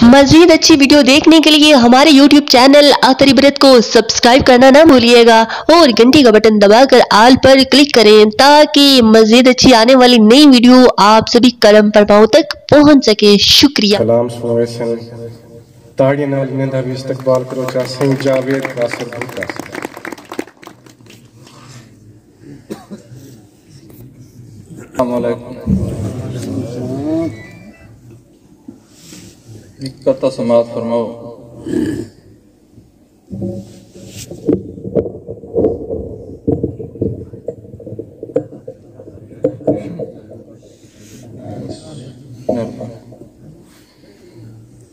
मजीद अच्छी वीडियो देखने के लिए हमारे YouTube चैनल अतर इबरत को सब्सक्राइब करना ना भूलिएगा और घंटी का बटन दबाकर आल पर क्लिक करें ताकि मजीद अच्छी आने वाली नई वीडियो आप सभी कलम परमाओं तक पहुंच सके। शुक्रिया। सलाम सुनोसन ताड़ी नाल निंदा भी इस्तकबाल करो चा सिंह जावेद कासिर भूका अस्सलाम वालेकुम इकता समात फरमाओ।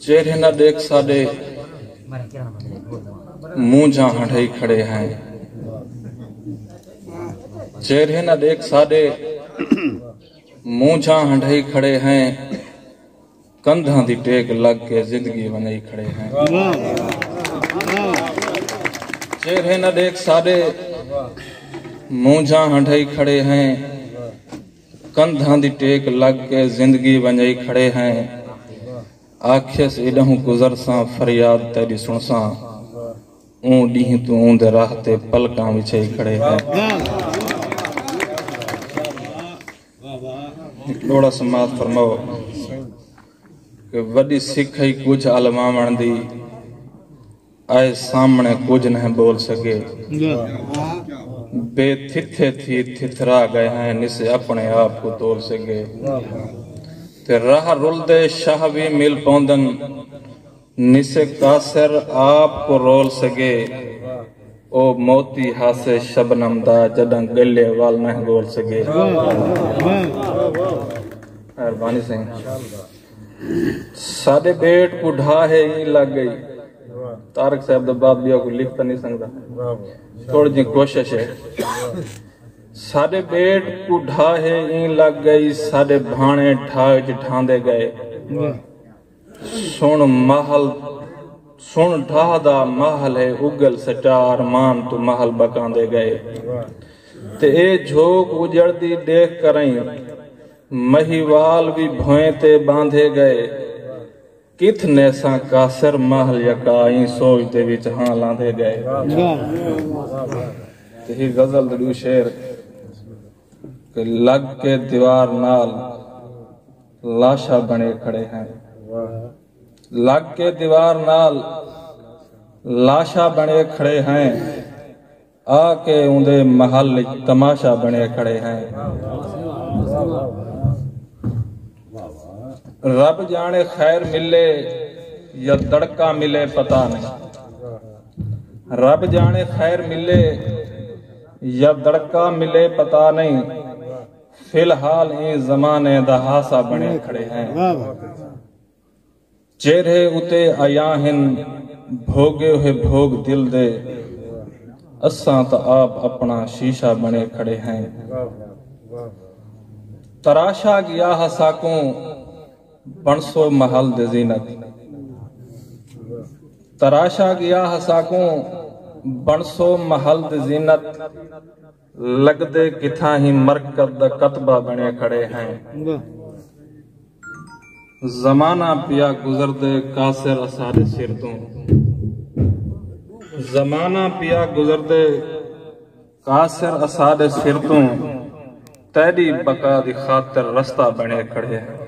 चेहरे न देख साडे मुंह जा हंढई खड़े हैं। चेहरे न देख साडे मुंह जा हंढई खड़े हैं। कंधा दी टेक लग के जिंदगी बनई खड़े हैं। चेहरे न देख साडे मुंह जा हंढई खड़े हैं। कंधा दी टेक लग के जिंदगी बनई खड़े हैं। आखियस एडहू गुजर सा फरियाद तेरी सुन सा ऊं ॾींहुं तू ऊंदे राह ते पलकां विछई खड़े हैं। थोड़ा समाज फरमाओ कि वॾी सिख ही कुछ अलमावण दी आए सामने कुछ न बोल सके। बेथिथे थी थिथरा गए हैं निसे अपने आप को तोल सके। ते राह रुलदे शाह भी मिल पौंदन निसे कासिर आप को रोल सके। ओ मोती हासे शबनम दा जडं गले वाल न गोल सके। मेहरबानी सिंह साडे बेट को ढा है ही लग गई। तारक साहब दा बाप दिया को लिख तो नहीं सकता थोड़ी जी कोशिश है। साडे बेट को ढा है ई लग गई। साडे भाणे ढाए ढांदे गए। सुन महल सुन ढा दा महल है उगल सटार मान तू महल बकांदे गए। ते ए झोक उजड़दी देख करई महिवाल भी भोए ते बांधे गए। किथ ने सा कासिर महल यकाई सोचते विच हां लांदे गए। ते ही गजल दू शेर कि लग के दीवार नाल लाशा बने खड़े हैं। लग के दीवार नाल लाशा बने खड़े हैं। आके उन्दे महल तमाशा बने खड़े हैं। रब जाने खैर मिले या दड़का मिले पता नहीं। रब जाने खैर मिले या दड़का मिले पता नहीं। फिलहाल ये जमाने दा हासा बने खड़े हैं। चेहरे उते आया हिन भोगे हुए भोग दिल दे। असां तो आप अपना शीशा बने खड़े हैं। तराशा गया हसाकों बनसो महल दे जीनत। तराशा गया हसाकों बनसो महल दे जीनत। लगदे किथा ही मरकत दा कतबा बने खड़े हैं। जमाना पिया गुजरदे कासिर असारे सिर तू। जमाना पिया गुजरदे कासिर असारे सिर तू। तेरी बका दी खातिर रास्ता बने खड़े हैं।